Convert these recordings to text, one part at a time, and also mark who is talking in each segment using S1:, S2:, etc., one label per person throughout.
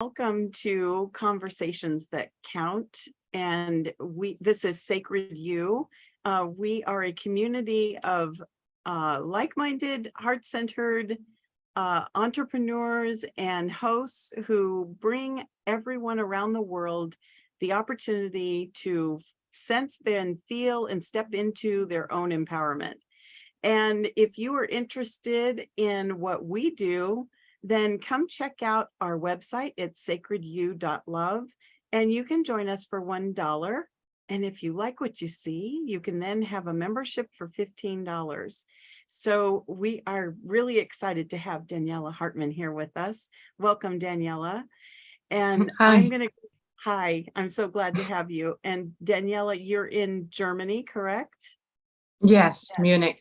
S1: Welcome to Conversations That Count. And this is Sacred You. We are a community of like-minded, heart-centered entrepreneurs and hosts who bring everyone around the world the opportunity to sense, then feel, and step into their own empowerment. And if you are interested in what we do, then come check out our website at sacredyou.love, and you can join us for $1. And if you like what you see, you can then have a membership for $15. So we are really excited to have Daniela Hartmann here with us. Welcome, Daniela. And
S2: Hi.
S1: Hi, I'm so glad to have you. And Daniela, you're in Germany, correct?
S2: Yes,
S1: Yes.
S2: Munich.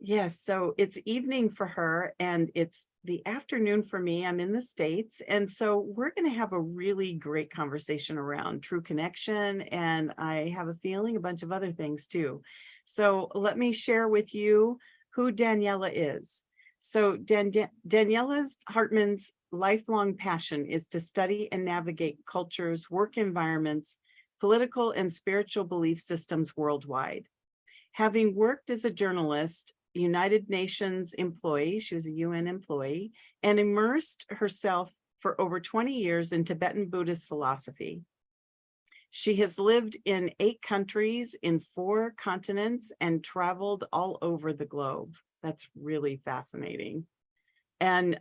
S1: Yes, so it's evening for her and it's the afternoon for me. I'm in the States. And so we're going to have a really great conversation around true connection. And I have a feeling a bunch of other things too. So let me share with you who Daniela is. So Daniela Hartmann's lifelong passion is to study and navigate cultures, work environments, political and spiritual belief systems worldwide. Having worked as a journalist, United Nations employee, she was a UN employee, and immersed herself for over 20 years in Tibetan Buddhist philosophy. She has lived in 8 countries in 4 continents and traveled all over the globe. That's really fascinating. And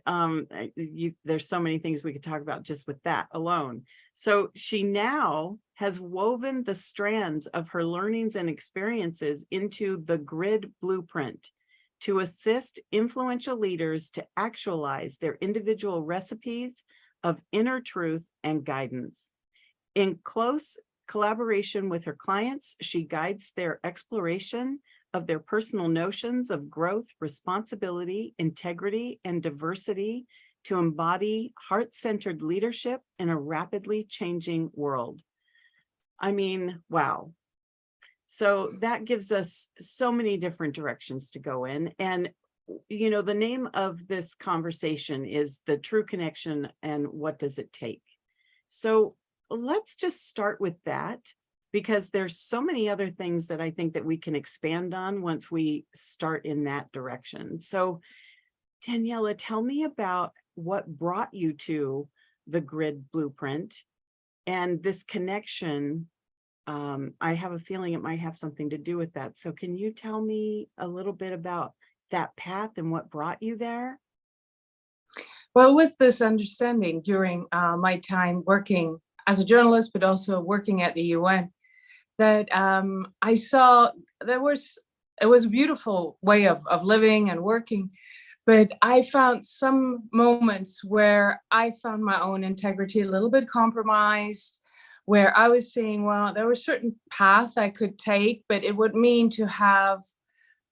S1: there's so many things we could talk about just with that alone. So she now has woven the strands of her learnings and experiences into the grid blueprint to assist influential leaders to actualize their individual recipes of inner truth and guidance. In close collaboration with her clients, she guides their exploration of their personal notions of growth, responsibility, integrity, and diversity to embody heart-centered leadership in a rapidly changing world. I mean, wow. So that gives us so many different directions to go in. And, you know, the name of this conversation is The True Connection and What Does It Take? So let's just start with that, because there's so many other things that I think that we can expand on once we start in that direction. So Daniela, tell me about what brought you to the grid blueprint and this connection. I have a feeling it might have something to do with that. So can you tell me a little bit about that path and what brought you there?
S2: Well, it was this understanding during my time working as a journalist, but also working at the UN, that I saw it was a beautiful way of living and working. But I found some moments where I found my own integrity a little bit compromised, where I was saying, well, there was certain path I could take, but it would mean to have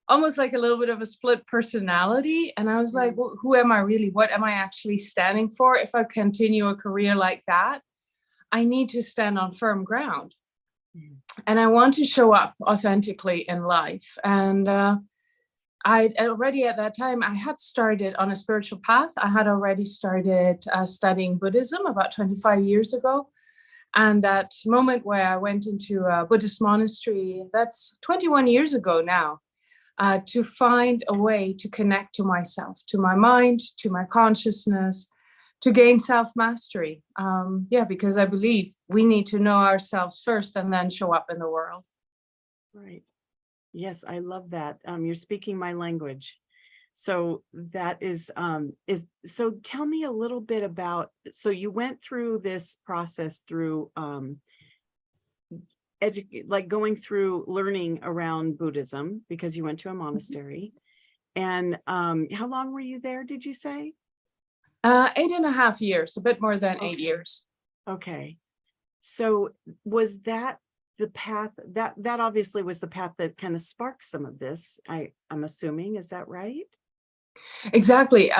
S2: almost like a little bit of a split personality. And I was like, well, who am I really? What am I actually standing for? If I continue a career like that, I need to stand on firm ground. And I want to show up authentically in life. And I already at that time, I had started on a spiritual path. I had already started studying Buddhism about 25 years ago. And that moment where I went into a Buddhist monastery, that's 21 years ago now, to find a way to connect to myself, to my mind, to my consciousness, to gain self-mastery. Because I believe we need to know ourselves first and then show up in the world.
S1: Right. Yes, I love that. You're speaking my language. So that is so tell me a little bit about, so you went through this process through like going through learning around Buddhism because you went to a monastery. And how long were you there, did you say?
S2: 8.5 years, a bit more than 8 years.
S1: Okay. So was that the path that obviously was the path that kind of sparked some of this, I'm assuming, is that right?
S2: Exactly.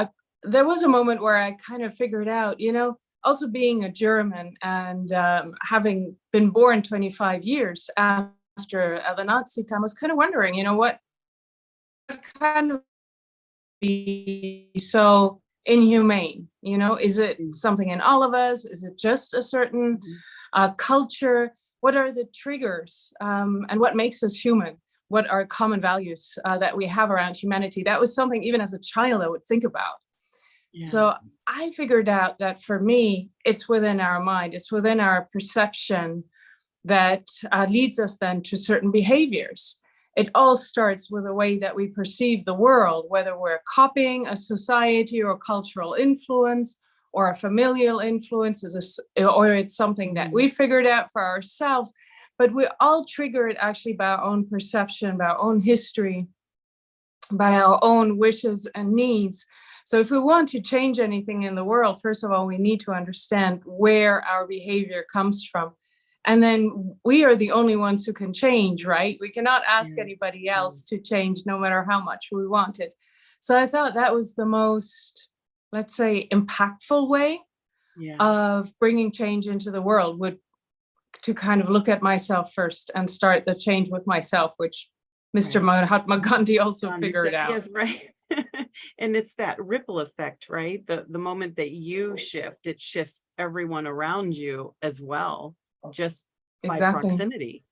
S2: There was a moment where I kind of figured out, also being a German and having been born 25 years after the Nazi time, I was kind of wondering, what kind of be. So inhumane? Is it
S1: Mm,
S2: something in all of us? Is it just a certain
S1: mhm.
S2: culture? What are the triggers, and what makes us human? What are common values that we have around humanity? That was something even as a child I would think about.
S1: Yeah,
S2: So I figured out that for me, it's within our mind, it's within our perception that leads us then to certain behaviors. It all starts with the way that we perceive the world, whether we're copying a society or cultural influence or a familial influence, or it's something that
S1: mhm.
S2: we figured out for ourselves. But we're all triggered actually by our own perception, by our own history, by our own wishes and needs. So if we want to change anything in the world, first of all, we need to understand where our behavior comes from. And then we are the only ones who can change, right? We cannot ask
S1: Yeah,
S2: anybody
S1: yeah,
S2: else to change no matter how much we want it. So I thought that was the most, let's say, impactful way
S1: yeah,
S2: of bringing change into the world, would to kind of look at myself first and start the change with myself, which Mr.
S1: right.
S2: Mahatma Gandhi also
S1: Gandhi
S2: figured
S1: said,
S2: out.
S1: yes, right. And it's that ripple effect, right? The moment that you shift, it shifts everyone around you as well, just by
S2: Exactly.
S1: proximity.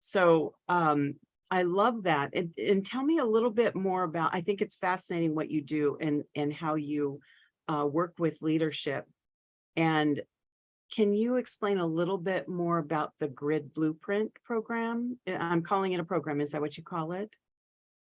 S1: So I love that. And tell me a little bit more about, I think it's fascinating what you do and how you work with leadership. And can you explain a little bit more about the Grid Blueprint program? I'm calling it a program. Is that what you call it?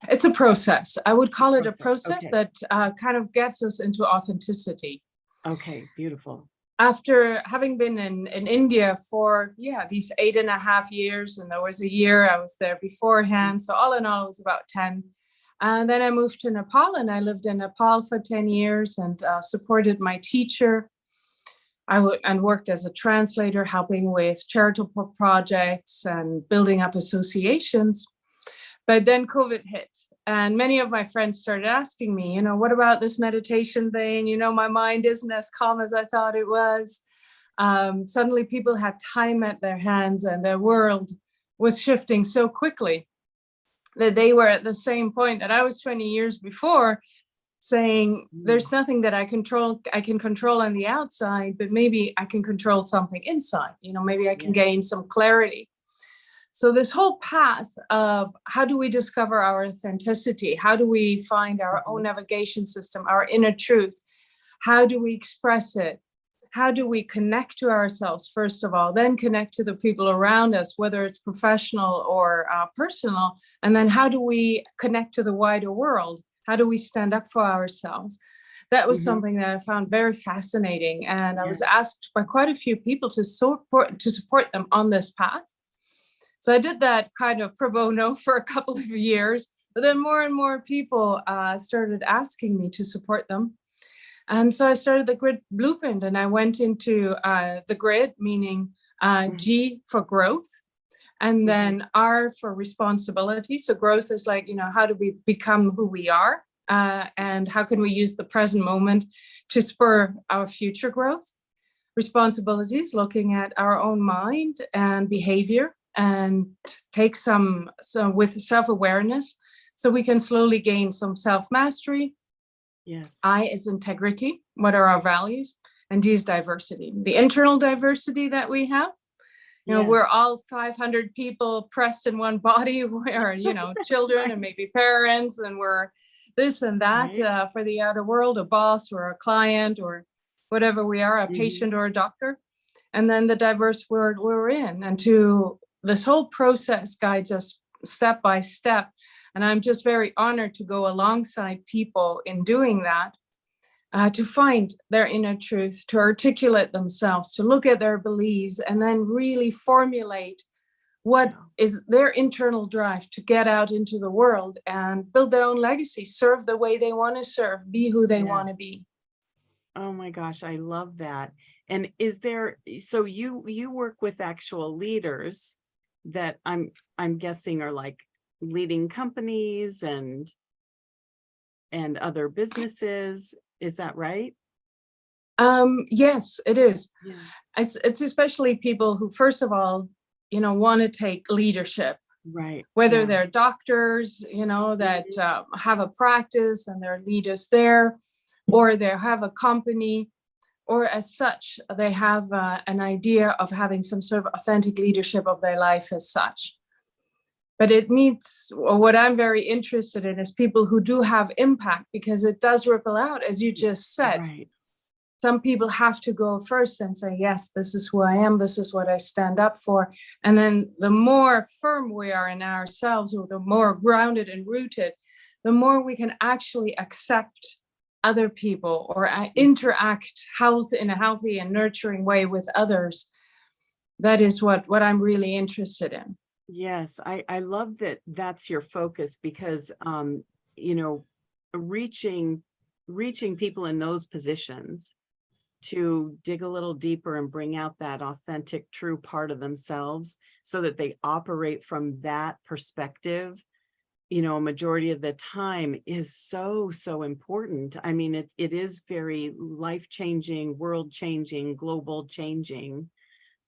S2: It's a process. I would
S1: A
S2: call it a
S1: process.
S2: process
S1: Okay.
S2: that kind of gets us into authenticity.
S1: Okay. Beautiful.
S2: After having been in India for, yeah, these 8.5 years, and there was a year I was there beforehand. So all in all, it was about 10. And then I moved to Nepal, and I lived in Nepal for 10 years and supported my teacher. And worked as a translator, helping with charitable projects and building up associations. But then COVID hit, and many of my friends started asking me, what about this meditation thing? My mind isn't as calm as I thought it was. Suddenly, people had time at their hands, and their world was shifting so quickly that they were at the same point that I was 20 years before, saying
S1: Mm,
S2: there's nothing that I can control on the outside, but maybe I can control something inside. Maybe I can
S1: yes.
S2: gain some clarity. So this whole path of how do we discover our authenticity? How do we find our own
S1: Mhm,
S2: navigation system, our inner truth? How do we express it? How do we connect to ourselves, first of all, then connect to the people around us, whether it's professional or personal? And then how do we connect to the wider world? How do we stand up for ourselves? That was
S1: mhm.
S2: something that I found very fascinating. And I
S1: Yeah.
S2: was asked by quite a few people to support them on this path. So I did that kind of pro bono for a couple of years, but then more and more people started asking me to support them. And so I started the Grid Blueprint, and I went into the grid, meaning
S1: Mhm.
S2: G for growth, and
S1: Okay.
S2: then R for responsibility. So growth is like, how do we become who we are? And how can we use the present moment to spur our future growth? Responsibilities, looking at our own mind and behavior, and take some with self-awareness, so we can slowly gain some self-mastery.
S1: Yes.
S2: I is integrity, what are our values? And D is diversity, the internal diversity that we have. We're
S1: Yes.
S2: all 500 people pressed in one body. We're,
S1: That's
S2: children and
S1: right.
S2: maybe parents, and we're this and that
S1: Right.
S2: for the outer world, a boss or a client or whatever we are, a
S1: Mhm.
S2: patient or a doctor. And then the diverse world we're in. And to this whole process guides us step by step. And I'm just very honored to go alongside people in doing that, to find their inner truth, to articulate themselves, to look at their beliefs, and then really formulate what
S1: Yeah.
S2: is their internal drive to get out into the world and build their own legacy, serve the way they want to serve, be who they want to
S1: Yes.
S2: be.
S1: Oh my gosh, I love that. And is there, so you work with actual leaders that I'm guessing are like leading companies and other businesses. Is that right?
S2: Yes, it is.
S1: Yeah.
S2: It's especially people who, first of all, want to take leadership,
S1: Right.
S2: whether
S1: Yeah.
S2: they're doctors, that
S1: Mhm.
S2: have a practice and they're leaders there, or they have a company, or as such, they have an idea of having some sort of authentic leadership of their life as such. But it needs, or what I'm very interested in is people who do have impact, because it does ripple out, as you just said.
S1: Right.
S2: Some people have to go first and say, yes, this is who I am, this is what I stand up for. And then the more firm we are in ourselves, or the more grounded and rooted, the more we can actually accept other people, or interact in a healthy and nurturing way with others. That is what I'm really interested in.
S1: Yes, I love that that's your focus, because you know, reaching people in those positions to dig a little deeper and bring out that authentic, true part of themselves, so that they operate from that perspective, you know, a majority of the time, is so important. I mean, it is very life-changing, world-changing, global changing,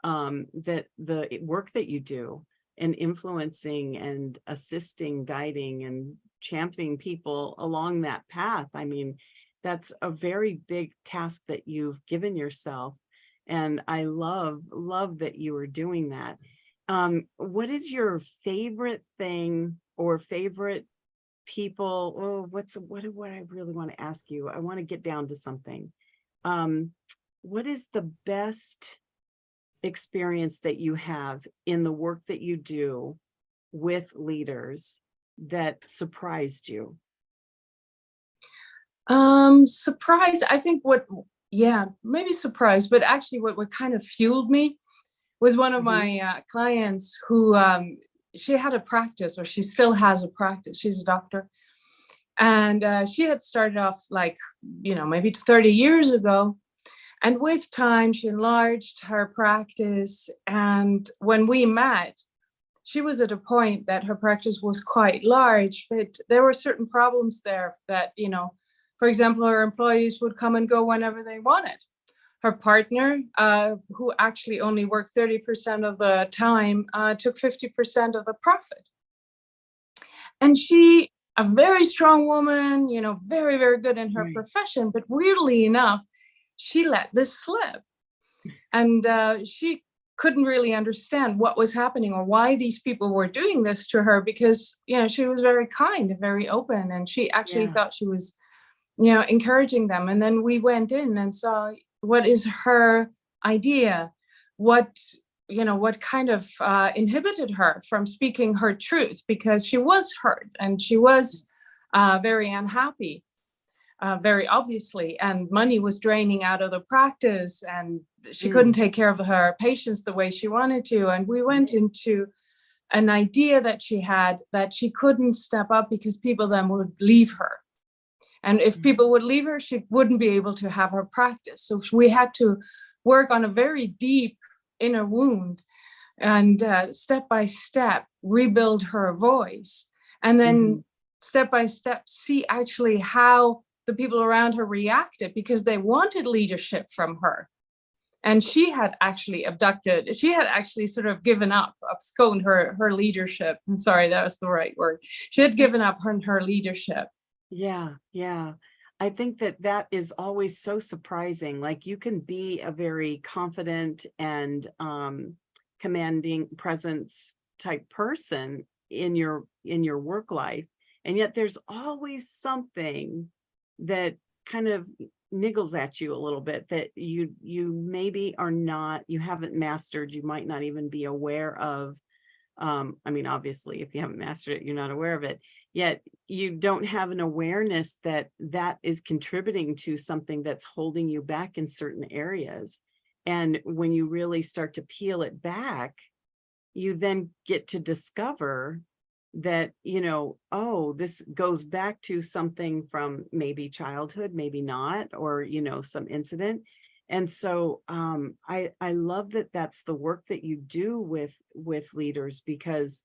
S1: that the work that you do, and influencing and assisting, guiding and championing people along that path. I mean, that's a very big task that you've given yourself. And I love that you are doing that. What is your favorite thing or favorite people? Oh, what I really want to ask you? I want to get down to something. What is the best experience that you have in the work that you do with leaders that surprised you?
S2: Surprised, I think maybe surprised, but actually what kind of fueled me was one of
S1: Mhm.
S2: my clients who, she had a practice, or she still has a practice. She's a doctor. And she had started off, like, maybe 30 years ago. And with time, she enlarged her practice. And when we met, she was at a point that her practice was quite large, but there were certain problems there that, for example, her employees would come and go whenever they wanted. Her partner, who actually only worked 30% of the time, took 50% of the profit. And she, a very strong woman, very, very good in her
S1: Right.
S2: profession, but weirdly enough, she let this slip. And she couldn't really understand what was happening, or why these people were doing this to her, because, she was very kind and very open, and she actually
S1: Yeah.
S2: thought she was, encouraging them. And then we went in and saw what is her idea, what kind of inhibited her from speaking her truth, because she was hurt and she was very unhappy, very obviously, and money was draining out of the practice, and she couldn't
S1: Mm.
S2: take care of her patients the way she wanted to. And we went into an idea that she had, that she couldn't step up because people then would leave her. And if
S1: Mhm.
S2: people would leave her, she wouldn't be able to have her practice. So we had to work on a very deep inner wound, and step by step rebuild her voice. And
S1: Mhm.
S2: then step by step see actually how the people around her reacted, because they wanted leadership from her. And she had actually sort of given up, absconded her leadership. I'm sorry, that was the right word. She had
S1: That's
S2: given up her leadership.
S1: Yeah, yeah. I think that that is always so surprising. Like, you can be a very confident and commanding presence type person in your work life, and yet there's always something that kind of niggles at you a little bit, that you maybe are not, you haven't mastered, you might not even be aware of. I mean, obviously, if you haven't mastered it, you're not aware of it. Yet you don't have an awareness that that is contributing to something that's holding you back in certain areas. And when you really start to peel it back, you then get to discover that, oh, this goes back to something from maybe childhood, maybe not, or, some incident. And so I love that that's the work that you do with leaders, because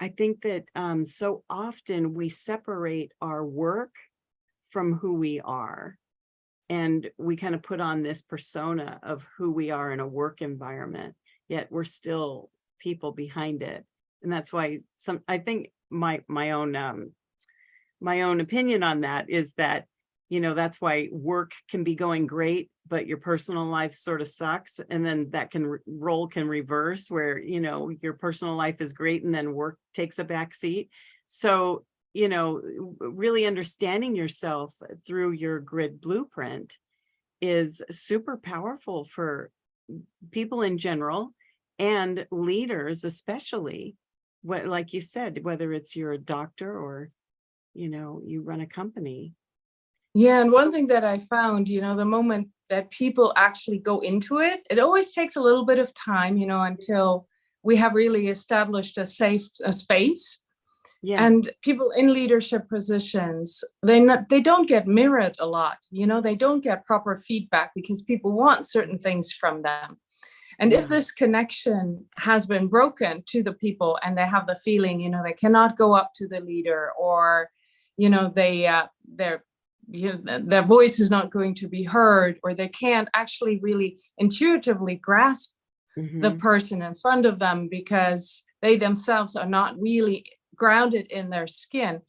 S1: I think that so often we separate our work from who we are, and we kind of put on this persona of who we are in a work environment, yet we're still people behind it. And that's why I think my own opinion on that is that That's why work can be going great, but your personal life sort of sucks. And then that role can reverse where, your personal life is great and then work takes a back seat. So, really understanding yourself through your grid blueprint is super powerful for people in general and leaders, especially like you said, whether it's you're a doctor or, you run a company.
S2: Yeah, and one
S1: So,
S2: thing that I found, the moment that people actually go into it, it always takes a little bit of time, until we have really established a safe space.
S1: yeah.
S2: And people in leadership positions, they don't get mirrored a lot, they don't get proper feedback because people want certain things from them. And if
S1: Yeah.
S2: this connection has been broken to the people and they have the feeling, they cannot go up to the leader, or, their voice is not going to be heard, or they can't actually really intuitively grasp the
S1: Mm-hmm.
S2: person in front of them because they themselves are not really grounded in their skin.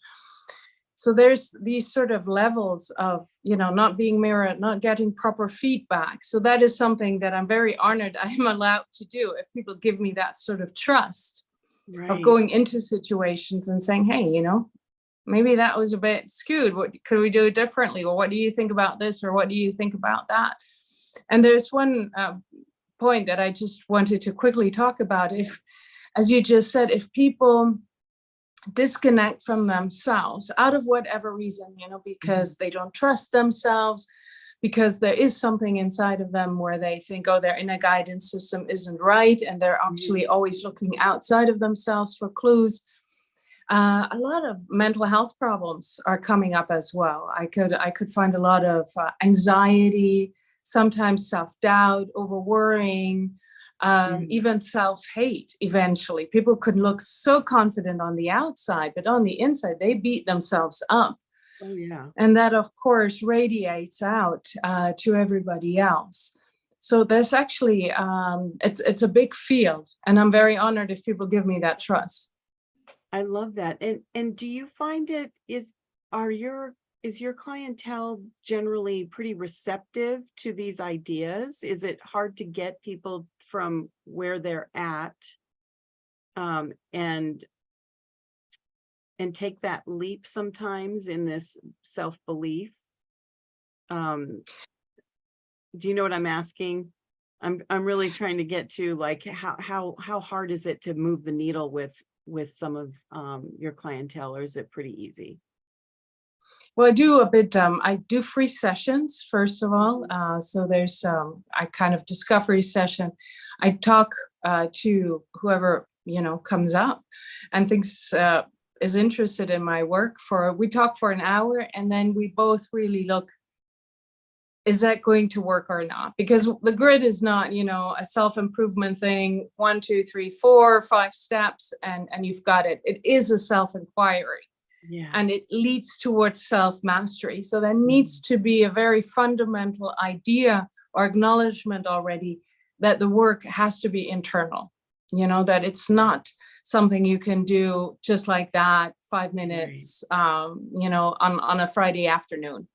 S2: So there's these sort of levels of, not being mirrored, not getting proper feedback. So that is something that I'm very honored I'm allowed to do, if people give me that sort of trust of
S1: Right.
S2: going into situations and saying, hey, maybe that was a bit skewed. What could we do differently? Or what do you think about this? Or what do you think about that? And there's one point that I just wanted to quickly talk about. If, as you just said, if people disconnect from themselves out of whatever reason, because they don't trust themselves, because there is something inside of them where they think, oh, their inner guidance system isn't right, and they're actually always looking outside of themselves for clues. A lot of mental health problems are coming up as well. I could find a lot of anxiety, sometimes self-doubt, over worrying, even self-hate. Eventually, people could look so confident on the outside, but on the inside, they beat themselves up.
S1: Oh, yeah.
S2: And that, of course, radiates out to everybody else. So there's actually, it's a big field, and I'm very honored if people give me that trust.
S1: I love that. And do you find is your clientele generally pretty receptive to these ideas? Is it hard to get people from where they're at and take that leap sometimes in this self-belief? Do you know what I'm asking? I'm really trying to get to, like, how hard is it to move the needle with some of your clientele, or is it pretty easy?
S2: Well, I do a bit, I do free sessions, first of all. So there's I kind of discovery session. I talk to whoever, comes up and thinks is interested in my work. We talk for an hour, and then we both really look, is that going to work or not? Because the grid is not, a self-improvement thing, 1, 2, 3, 4, 5 steps, and you've got it. It is a self-inquiry.
S1: Yeah.
S2: And it leads towards self-mastery. So there needs to be a very fundamental idea or acknowledgement already that the work has to be internal, that it's not something you can do just like that, 5 minutes, on a Friday afternoon.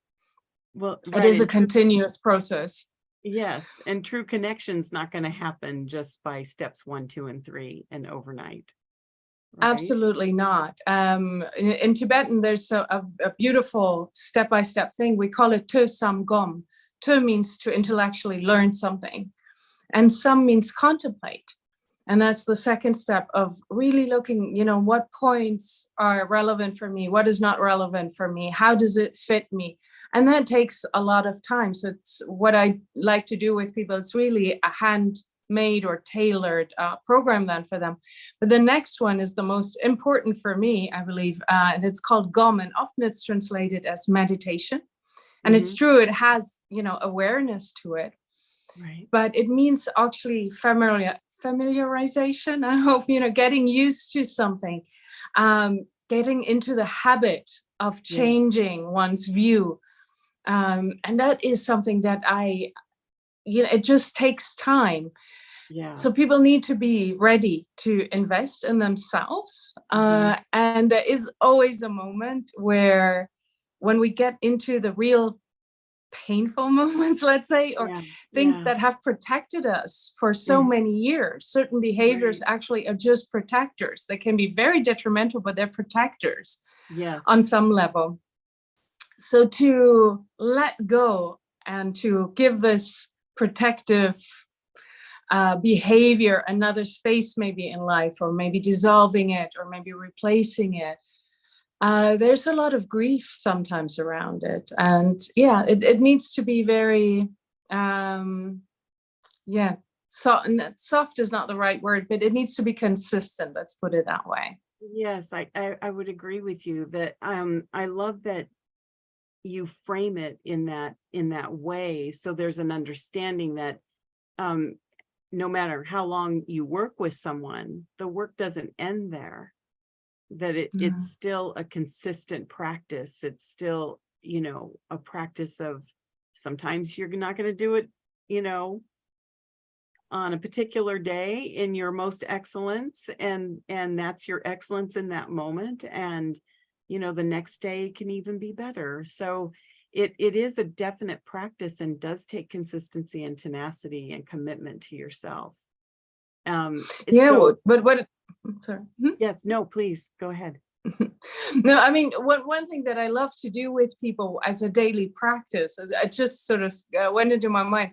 S1: Well,
S2: It
S1: right.
S2: is a continuous process.
S1: Yes. And true connection's not going to happen just by steps 1, 2, and 3 and overnight. Right?
S2: Absolutely not. In Tibetan, there's a beautiful step-by-step thing. We call it te sam gom. Te means to intellectually learn something, and sam means contemplate. And that's the second step of really looking, what points are relevant for me? What is not relevant for me? How does it fit me? And that takes a lot of time. So it's what I like to do with people. It's really a handmade or tailored program then for them. But the next one is the most important for me, I believe, and it's called GOM, and often it's translated as meditation. And it's true, it has, awareness to it.
S1: Right.
S2: But it means actually familiarization. I hope, getting used to something, getting into the habit of changing one's view. And that is something that it just takes time.
S1: Yeah.
S2: So people need to be ready to invest in themselves. And there is always a moment when we get into the real painful moments, let's say, or
S1: Yeah.
S2: things
S1: Yeah.
S2: that have protected us for so
S1: Mhm.
S2: many years. Certain behaviors
S1: Right.
S2: actually are just protectors. They can be very detrimental, but they're protectors
S1: Yes.
S2: on some level. So to let go and to give this protective behavior another space, maybe in life, or maybe dissolving it, or maybe replacing it. There's a lot of grief sometimes around it. And yeah, it needs to be very, yeah, soft is not the right word, but it needs to be consistent. Let's put it that way.
S1: Yes, I would agree with you that I love that you frame it in that way. So there's an understanding that um no matter how long you work with someone, the work doesn't end there. That it's
S2: Mm.
S1: still a consistent practice. It's still, a practice of sometimes you're not going to do it, you know, on a particular day in your most excellence, and that's your excellence in that moment, and the next day can even be better. So it is a definite practice and does take consistency and tenacity and commitment to yourself.
S2: Yeah,
S1: So
S2: but what? Sorry.
S1: yes, no, please go ahead.
S2: No, I mean, one thing that I love to do with people as a daily practice, I just sort of went into my mind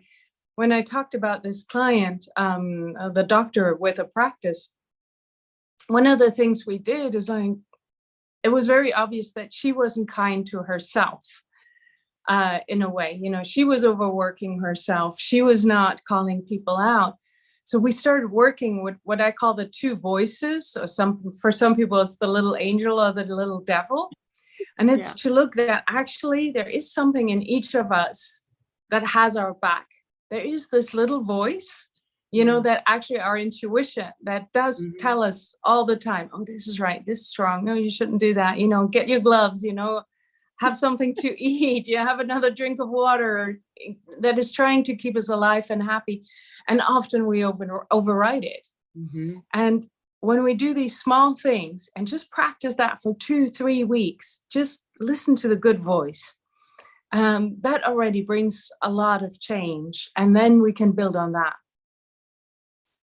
S2: when I talked about this client, the doctor with a practice. One of the things we did is it was very obvious that she wasn't kind to herself. In a way, she was overworking herself. She was not calling people out. So we started working with what I call the two voices. So for some people, it's the little angel or the little devil. And it's
S1: Yeah.
S2: to look that actually there is something in each of us that has our back. There is this little voice,
S1: Yeah.
S2: that actually our intuition that does
S1: Mhm.
S2: tell us all the time, oh, this is right, this is wrong. No, you shouldn't do that. Get your gloves, have something to eat, have another drink of water, that is trying to keep us alive and happy. And often we override it.
S1: Mhm.
S2: And when we do these small things and just practice that for 2-3 weeks, just listen to the good voice. That already brings a lot of change. And then we can build on that.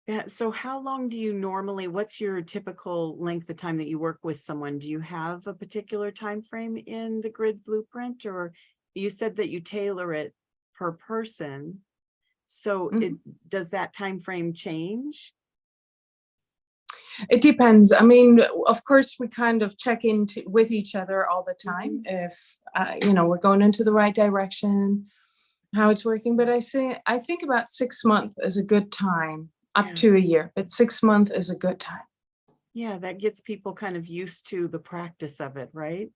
S1: Yeah. So how long do you normally, what's your typical length of time that you work with someone? Do you have a particular time frame in the grid blueprint, or you said that you tailor it per person? So
S2: Mhm.
S1: does that time frame change?
S2: It depends. I mean, of course, we kind of check in with each other all the time
S1: Mhm.
S2: if we're going into the right direction, how it's working. But I think about 6 months is a good time, up
S1: Yeah.
S2: to a year. But 6 months is a good time.
S1: Yeah, that gets people kind of used to the practice of it, right?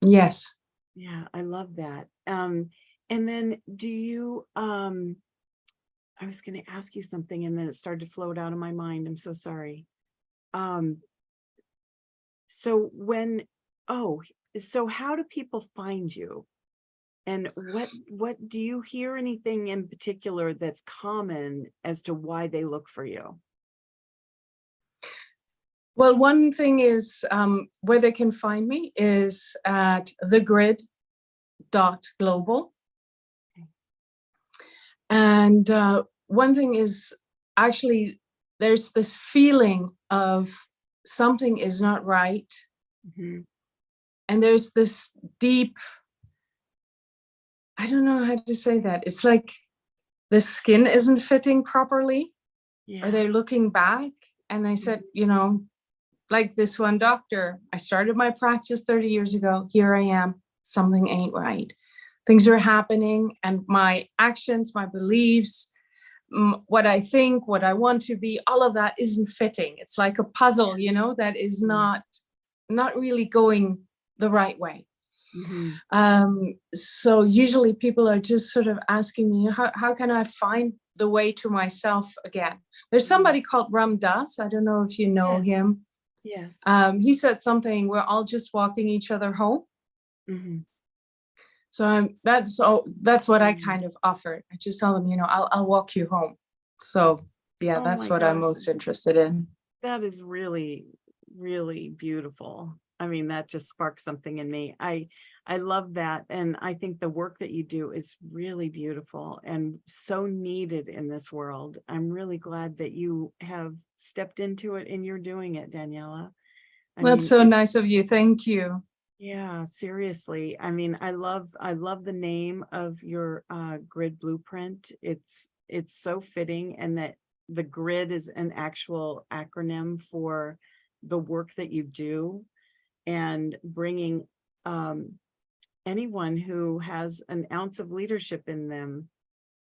S2: Yes.
S1: Yeah, I love that. And then do you I was going to ask you something and then it started to float out of my mind. I'm so sorry. Um, so when, oh, so how do people find you? And what do you hear anything in particular that's common as to why they look for you?
S2: Well, one thing is where they can find me is at thegrid.global. And one thing is actually there's this feeling of something is not right.
S1: Mhm.
S2: And there's this deep, I don't know how to say that. It's like the skin isn't fitting properly, or
S1: Yeah.
S2: they're looking back and they said,
S1: Mhm.
S2: like this one doctor, I started my practice 30 years ago. Here I am. Something ain't right. Things are happening, and my actions, my beliefs, what I think, what I want to be, all of that isn't fitting. It's like a puzzle, that is
S1: Mhm.
S2: not really going the right way.
S1: Mhm.
S2: So usually people are just sort of asking me, how can I find the way to myself again? There's
S1: Mhm.
S2: somebody called Ram Dass. I don't know if you know
S1: Yes.
S2: him.
S1: Yes.
S2: He said something, we're all just walking each other home.
S1: Mhm.
S2: So that's what I
S1: Mhm.
S2: kind of offer. I just tell them, I'll walk you home. So yeah,
S1: Oh
S2: that's
S1: my
S2: what I'm
S1: gosh.
S2: most interested in.
S1: That is really, really beautiful. I mean, that just sparked something in me. I I love that. And I think the work that you do is really beautiful and so needed in this world. I'm really glad that you have stepped into it and you're doing it, Daniela. I
S2: That's
S1: mean,
S2: so nice of you. Thank you.
S1: yeah, seriously. I mean, I love the name of your grid blueprint. It's so fitting, and that the grid is an actual acronym for the work that you do, and bringing um anyone who has an ounce of leadership in them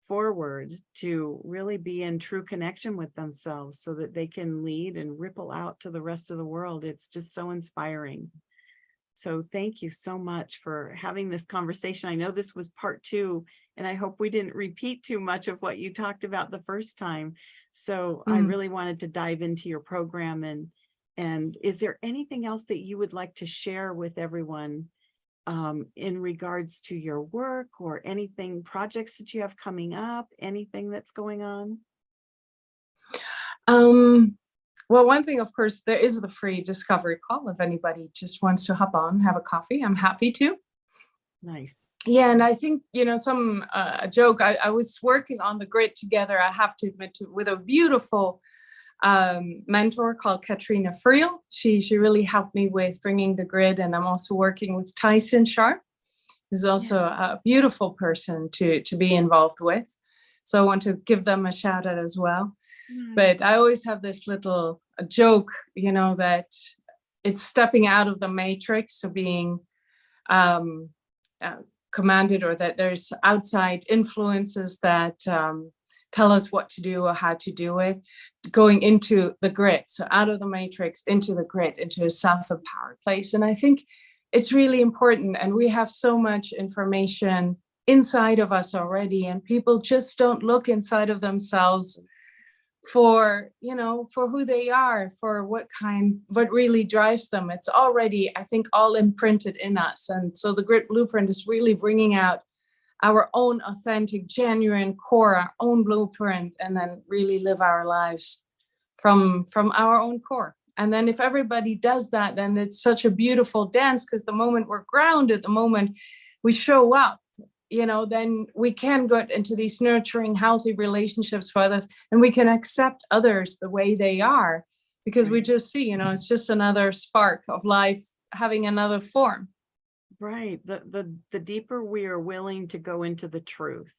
S1: forward to really be in true connection with themselves so that they can lead and ripple out to the rest of the world. It's just so inspiring. So thank you so much for having this conversation. I know this was part two, and I hope we didn't repeat too much of what you talked about the first time. So I
S2: Mm.
S1: really wanted to dive into your program, and is there anything else that you would like to share with everyone in regards to your work, or anything, projects that you have coming up, anything that's going on?
S2: Um, well, one thing, of course, there is the free discovery call. If anybody just wants to hop on, have a coffee, I'm happy to.
S1: Nice.
S2: Yeah, and I think, some a joke. I was working on the grid together, I have to admit, with a beautiful mentor called Katrina Friel. She really helped me with bringing the grid, and I'm also working with Tyson Sharp, who's
S1: Yeah.
S2: also a beautiful person to be involved with. So I want to give them a shout out as well. But
S1: Nice.
S2: I always have this little joke, that it's stepping out of the matrix, so being um, uh, commanded, or that there's outside influences that tell us what to do or how to do it, going into the grid. So out of the matrix, into the grid, into a self-empowered place. And I think it's really important. And we have so much information inside of us already, and people just don't look inside of themselves for for who they are, for what really drives them. It's already, I think, all imprinted in us. And so the grit blueprint is really bringing out our own authentic, genuine core, our own blueprint, and then really live our lives from our own core. And then if everybody does that, then it's such a beautiful dance, because the moment we're grounded, the moment we show up, then we can get into these nurturing, healthy relationships with us, and we can accept others the way they are, because we
S1: Right.
S2: just see, it's just another spark of life having another form.
S1: Right. The deeper we are willing to go into the truth,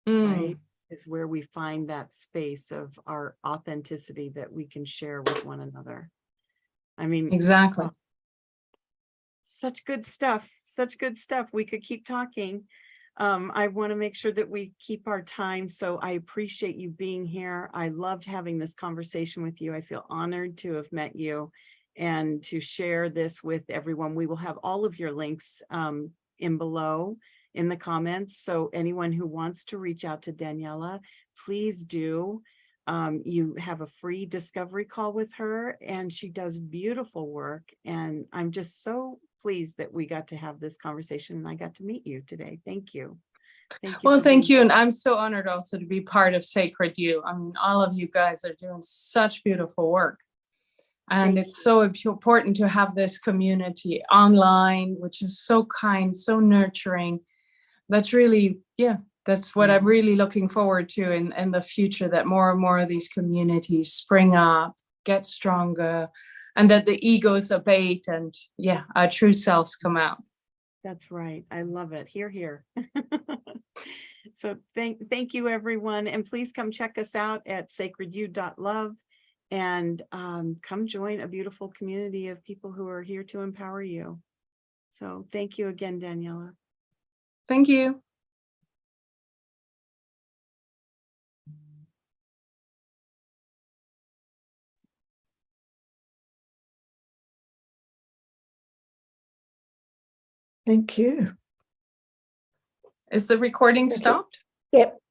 S1: right,
S2: Mm,
S1: is where we find that space of our authenticity that we can share with one another. I mean,
S2: exactly.
S1: oh, such good stuff, such good stuff. We could keep talking. I want to make sure that we keep our time. So I appreciate you being here. I loved having this conversation with you. I feel honored to have met you and to share this with everyone. We will have all of your links in below in the comments. So anyone who wants to reach out to Daniela, please do. You have a free discovery call with her, and she does beautiful work. And I'm just so pleased that we got to have this conversation and I got to meet you today. Thank you. Thank you
S2: Well,
S1: for
S2: thank
S1: being.
S2: you. And I'm so honored also to be part of Sacred You. I mean, all of you guys are doing such beautiful work. And
S1: Thank
S2: it's
S1: you.
S2: so important to have this community online, which is so kind, so nurturing. That's really, yeah, that's what I'm
S1: Yeah.
S2: really looking forward to in the future, that more and more of these communities spring up, get stronger, and that the egos abate, and yeah, our true selves come out.
S1: That's right. I love it. Hear, hear. So thank you, everyone. And please come check us out at sacredyou.love, and come join a beautiful community of people who are here to empower you. So thank you again, Daniela.
S2: Thank you.
S3: Thank you.
S2: Is the recording
S3: Thank you.
S2: stopped?
S3: Yep.